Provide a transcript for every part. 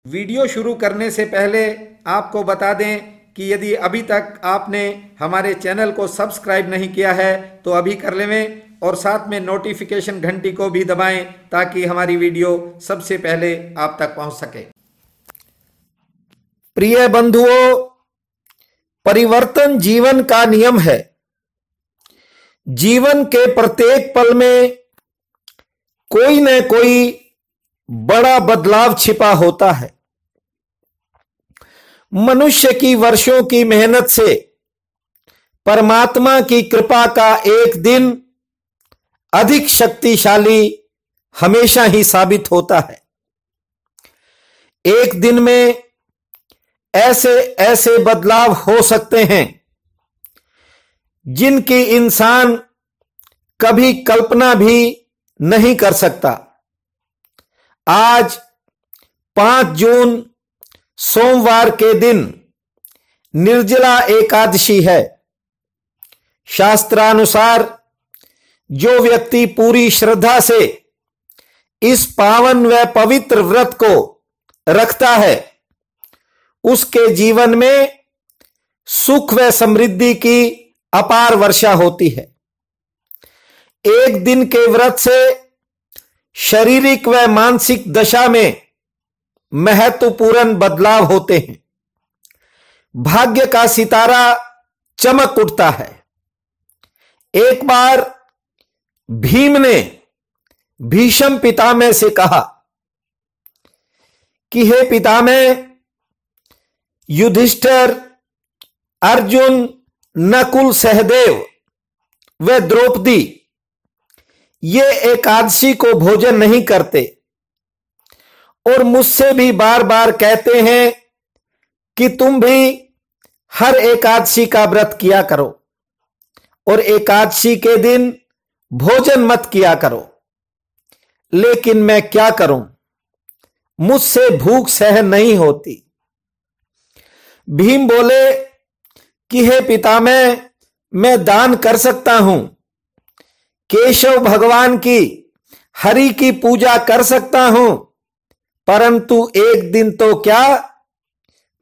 Video शुरू करने से पहले आपको बता दें कि यदि अभी तक आपने हमारे चैनल को सब्सक्राइब नहीं किया है तो अभी कर लें और साथ में नोटिफिकेशन घंटी को भी दबाएं ताकि हमारी वीडियो सबसे पहले आप तक पहुंच सके। प्रिय बंधुओं, परिवर्तन जीवन का नियम है। जीवन के प्रत्येक पल में कोई न कोई बड़ा बदलाव छिपा होता है। मनुष्य की वर्षों की मेहनत से परमात्मा की कृपा का एक दिन अधिक शक्तिशाली हमेशा ही साबित होता है। एक दिन में ऐसे ऐसे बदलाव हो सकते हैं जिनकी इंसान कभी कल्पना भी नहीं कर सकता। आज 5 जून सोमवार के दिन निर्जला एकादशी है। शास्त्रानुसार जो व्यक्ति पूरी श्रद्धा से इस पावन व पवित्र व्रत को रखता है उसके जीवन में सुख व समृद्धि की अपार वर्षा होती है। एक दिन के व्रत से शारीरिक व मानसिक दशा में महत्वपूर्ण बदलाव होते हैं। भाग्य का सितारा चमक उठता है। एक बार भीम ने भीष्म पितामह से कहा कि हे पितामह, युधिष्ठिर, अर्जुन, नकुल, सहदेव व द्रौपदी ये एकादशी को भोजन नहीं करते और मुझसे भी बार बार कहते हैं कि तुम भी हर एकादशी का व्रत किया करो और एकादशी के दिन भोजन मत किया करो, लेकिन मैं क्या करूं, मुझसे भूख सहन नहीं होती। भीम बोले कि हे पितामह, मैं दान कर सकता हूं, केशव भगवान की, हरि की पूजा कर सकता हूं, परंतु एक दिन तो क्या,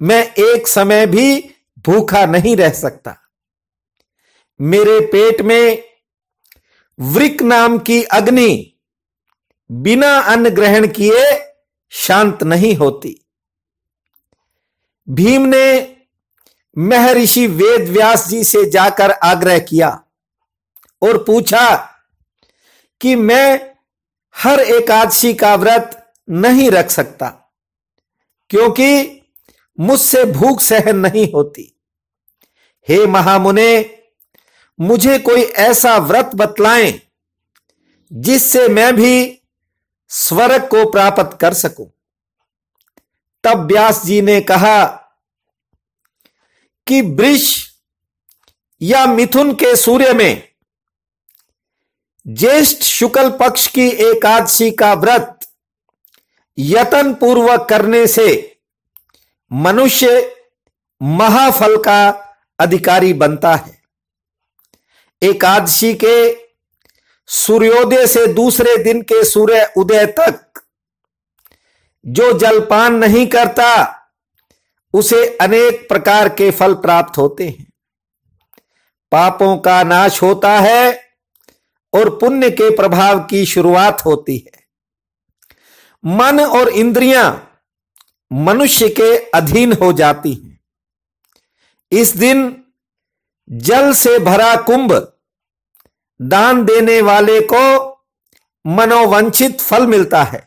मैं एक समय भी भूखा नहीं रह सकता। मेरे पेट में वृक नाम की अग्नि बिना अन्न ग्रहण किए शांत नहीं होती। भीम ने महर्षि वेद व्यास जी से जाकर आग्रह किया और पूछा कि मैं हर एकादशी का व्रत नहीं रख सकता क्योंकि मुझसे भूख सहन नहीं होती। हे महामुने, मुझे कोई ऐसा व्रत बतलाएं जिससे मैं भी स्वर्ग को प्राप्त कर सकूं। तब व्यास जी ने कहा कि वृष या मिथुन के सूर्य में ज्येष्ठ शुक्ल पक्ष की एकादशी का व्रत यत्न पूर्वक करने से मनुष्य महाफल का अधिकारी बनता है। एकादशी के सूर्योदय से दूसरे दिन के सूर्य उदय तक जो जलपान नहीं करता उसे अनेक प्रकार के फल प्राप्त होते हैं। पापों का नाश होता है और पुण्य के प्रभाव की शुरुआत होती है। मन और इंद्रियां मनुष्य के अधीन हो जाती हैं। इस दिन जल से भरा कुंभ दान देने वाले को मनोवांछित फल मिलता है।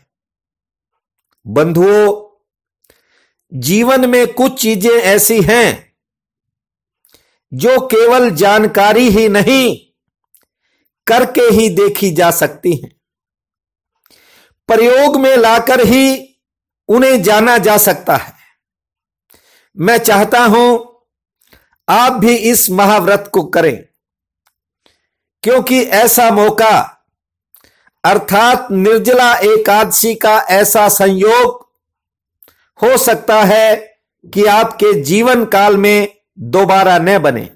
बंधुओं, जीवन में कुछ चीजें ऐसी हैं जो केवल जानकारी ही नहीं करके ही देखी जा सकती हैं। प्रयोग में लाकर ही उन्हें जाना जा सकता है। मैं चाहता हूं आप भी इस महाव्रत को करें क्योंकि ऐसा मौका अर्थात निर्जला एकादशी का ऐसा संयोग हो सकता है कि आपके जीवन काल में दोबारा न बने।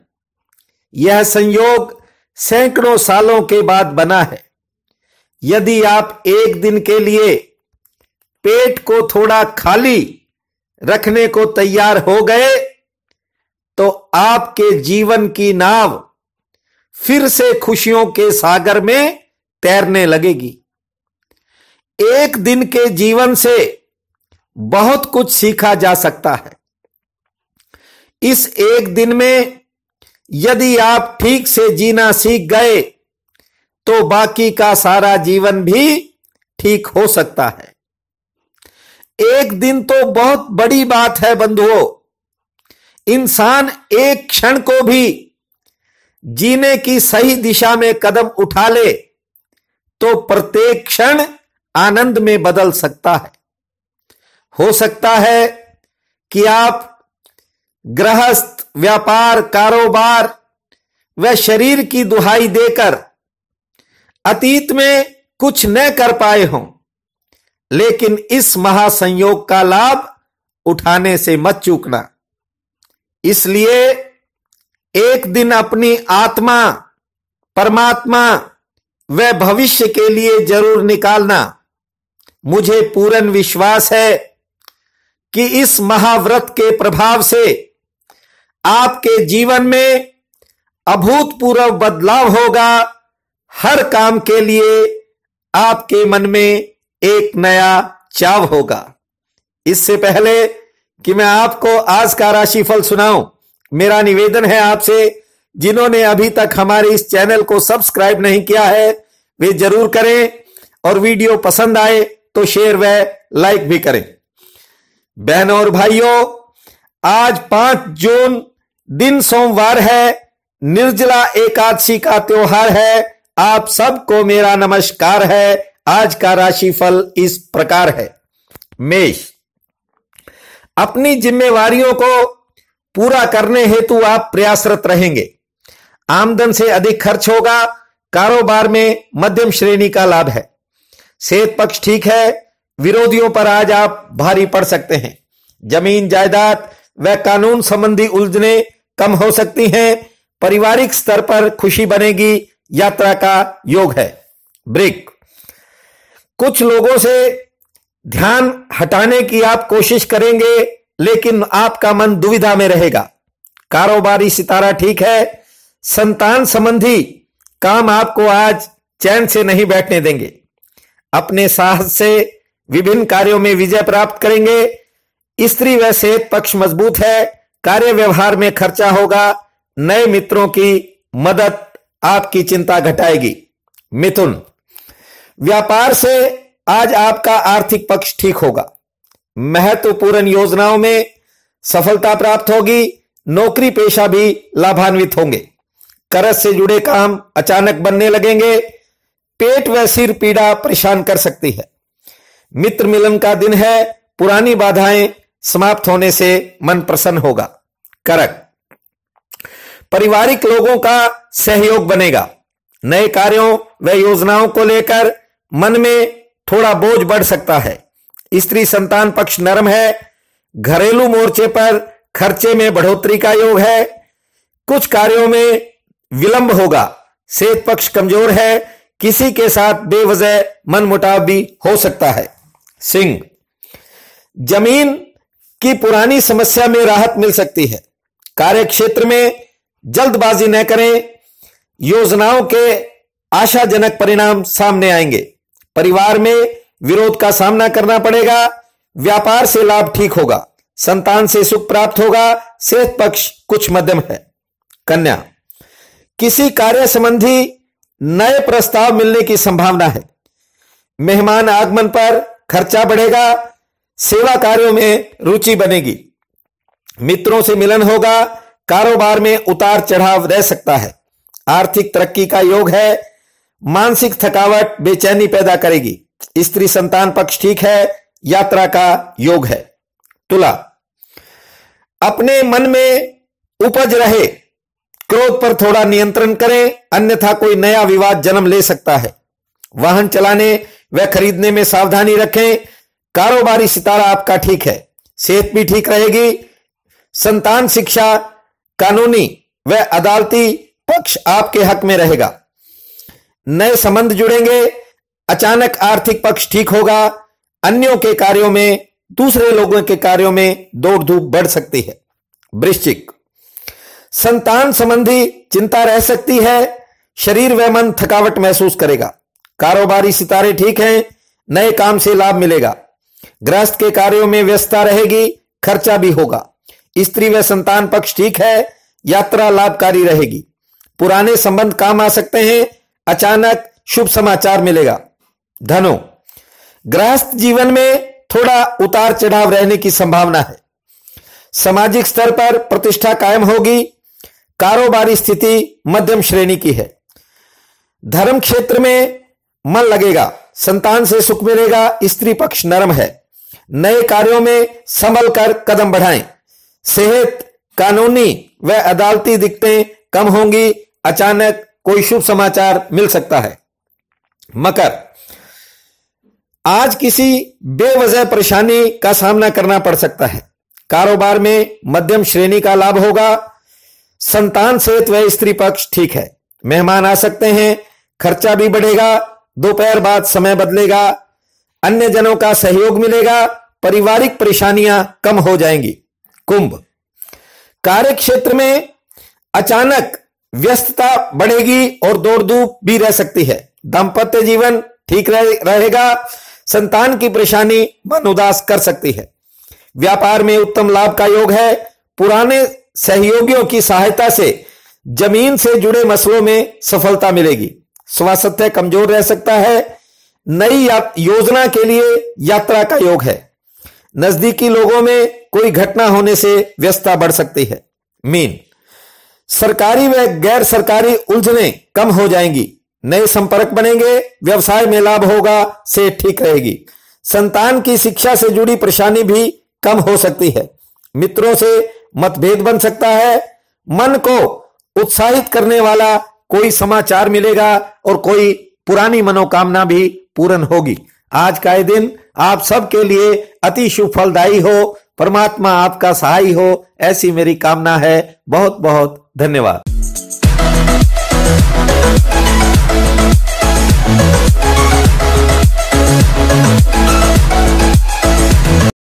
यह संयोग सैकड़ों सालों के बाद बना है। यदि आप एक दिन के लिए पेट को थोड़ा खाली रखने को तैयार हो गए तो आपके जीवन की नाव फिर से खुशियों के सागर में तैरने लगेगी। एक दिन के जीवन से बहुत कुछ सीखा जा सकता है। इस एक दिन में यदि आप ठीक से जीना सीख गए तो बाकी का सारा जीवन भी ठीक हो सकता है। एक दिन तो बहुत बड़ी बात है बंधुओं। इंसान एक क्षण को भी जीने की सही दिशा में कदम उठा ले तो प्रत्येक क्षण आनंद में बदल सकता है। हो सकता है कि आप गृहस्थ, व्यापार, कारोबार व शरीर की दुहाई देकर अतीत में कुछ न कर पाए हों, लेकिन इस महासंयोग का लाभ उठाने से मत चूकना। इसलिए एक दिन अपनी आत्मा, परमात्मा व भविष्य के लिए जरूर निकालना। मुझे पूर्ण विश्वास है कि इस महाव्रत के प्रभाव से आपके जीवन में अभूतपूर्व बदलाव होगा। हर काम के लिए आपके मन में एक नया चाव होगा। इससे पहले कि मैं आपको आज का राशिफल सुनाऊं, मेरा निवेदन है आपसे, जिन्होंने अभी तक हमारे इस चैनल को सब्सक्राइब नहीं किया है वे जरूर करें और वीडियो पसंद आए तो शेयर व लाइक भी करें। बहनों और भाइयों, आज 5 जून दिन सोमवार है, निर्जला एकादशी का त्योहार है। आप सबको मेरा नमस्कार है। आज का राशिफल इस प्रकार है। मेष, अपनी जिम्मेवारियों को पूरा करने हेतु आप प्रयासरत रहेंगे। आमदन से अधिक खर्च होगा। कारोबार में मध्यम श्रेणी का लाभ है। सेहत पक्ष ठीक है। विरोधियों पर आज आप भारी पड़ सकते हैं। जमीन जायदाद व कानून संबंधी उलझने कम हो सकती हैं। पारिवारिक स्तर पर खुशी बनेगी। यात्रा का योग है। ब्रेक, कुछ लोगों से ध्यान हटाने की आप कोशिश करेंगे, लेकिन आपका मन दुविधा में रहेगा। कारोबारी सितारा ठीक है। संतान संबंधी काम आपको आज चैन से नहीं बैठने देंगे। अपने साहस से विभिन्न कार्यों में विजय प्राप्त करेंगे। स्त्री व सेहत पक्ष मजबूत है। कार्य व्यवहार में खर्चा होगा। नए मित्रों की मदद आपकी चिंता घटाएगी। मिथुन, व्यापार से आज आपका आर्थिक पक्ष ठीक होगा। महत्वपूर्ण योजनाओं में सफलता प्राप्त होगी। नौकरी पेशा भी लाभान्वित होंगे। कर्ज से जुड़े काम अचानक बनने लगेंगे। पेट व सिर पीड़ा परेशान कर सकती है। मित्र मिलन का दिन है। पुरानी बाधाएं समाप्त होने से मन प्रसन्न होगा। कर्क, पारिवारिक लोगों का सहयोग बनेगा। नए कार्यों व योजनाओं को लेकर मन में थोड़ा बोझ बढ़ सकता है। स्त्री संतान पक्ष नरम है। घरेलू मोर्चे पर खर्चे में बढ़ोतरी का योग है। कुछ कार्यों में विलंब होगा। सेहत पक्ष कमजोर है। किसी के साथ बेवजह मनमुटाव भी हो सकता है। सिंह, जमीन की पुरानी समस्या में राहत मिल सकती है। कार्य क्षेत्र में जल्दबाजी न करें। योजनाओं के आशाजनक परिणाम सामने आएंगे। परिवार में विरोध का सामना करना पड़ेगा। व्यापार से लाभ ठीक होगा। संतान से सुख प्राप्त होगा। सेहत पक्ष कुछ मध्यम है। कन्या, किसी कार्य संबंधी नए प्रस्ताव मिलने की संभावना है। मेहमान आगमन पर खर्चा बढ़ेगा। सेवा कार्यों में रुचि बनेगी। मित्रों से मिलन होगा। कारोबार में उतार चढ़ाव रह सकता है। आर्थिक तरक्की का योग है। मानसिक थकावट बेचैनी पैदा करेगी। स्त्री संतान पक्ष ठीक है। यात्रा का योग है। तुला, अपने मन में उपज रहे क्रोध पर थोड़ा नियंत्रण करें, अन्यथा कोई नया विवाद जन्म ले सकता है। वाहन चलाने व खरीदने में सावधानी रखें। कारोबारी सितारा आपका ठीक है। सेहत भी ठीक रहेगी। संतान शिक्षा, कानूनी व अदालती पक्ष आपके हक में रहेगा। नए संबंध जुड़ेंगे। अचानक आर्थिक पक्ष ठीक होगा। अन्यों के कार्यों में दूसरे लोगों के कार्यों में दौड़ धूप बढ़ सकती है। वृश्चिक, संतान संबंधी चिंता रह सकती है। शरीर व मन थकावट महसूस करेगा। कारोबारी सितारे ठीक हैं, नए काम से लाभ मिलेगा। गृहस्थ के कार्यों में व्यस्तता रहेगी, खर्चा भी होगा। स्त्री व संतान पक्ष ठीक है, यात्रा लाभकारी रहेगी। पुराने संबंध काम आ सकते हैं, अचानक शुभ समाचार मिलेगा। धनु, गृहस्थ जीवन में थोड़ा उतार चढ़ाव रहने की संभावना है। सामाजिक स्तर पर प्रतिष्ठा कायम होगी। कारोबारी स्थिति मध्यम श्रेणी की है। धर्म क्षेत्र में मन लगेगा। संतान से सुख मिलेगा। स्त्री पक्ष नरम है। नए कार्यों में संभल कर कदम बढ़ाएं। सेहत, कानूनी व अदालती दिक्कतें कम होंगी। अचानक कोई शुभ समाचार मिल सकता है। मकर, आज किसी बेवजह परेशानी का सामना करना पड़ सकता है। कारोबार में मध्यम श्रेणी का लाभ होगा। संतान सहित व स्त्री पक्ष ठीक है। मेहमान आ सकते हैं, खर्चा भी बढ़ेगा। दोपहर बाद समय बदलेगा। अन्य जनों का सहयोग मिलेगा। पारिवारिक परेशानियां कम हो जाएंगी। कुंभ, कार्य क्षेत्र में अचानक व्यस्तता बढ़ेगी और दौड़ धूप भी रह सकती है। दांपत्य जीवन ठीक रहेगा। संतान की परेशानी मन उदास कर सकती है। व्यापार में उत्तम लाभ का योग है। पुराने सहयोगियों की सहायता से जमीन से जुड़े मसलों में सफलता मिलेगी। स्वास्थ्य कमजोर रह सकता है। नई योजना के लिए यात्रा का योग है। नजदीकी लोगों में कोई घटना होने से व्यस्तता बढ़ सकती है। मीन, सरकारी व गैर सरकारी उलझनें कम हो जाएंगी। नए संपर्क बनेंगे। व्यवसाय में लाभ होगा। सेहत ठीक रहेगी। संतान की शिक्षा से जुड़ी परेशानी भी कम हो सकती है। मित्रों से मतभेद बन सकता है। मन को उत्साहित करने वाला कोई समाचार मिलेगा और कोई पुरानी मनोकामना भी पूर्ण होगी। आज का ये दिन आप सबके लिए अति शुभ फलदायी हो। परमात्मा आपका सहाय हो, ऐसी मेरी कामना है। बहुत बहुत धन्यवाद।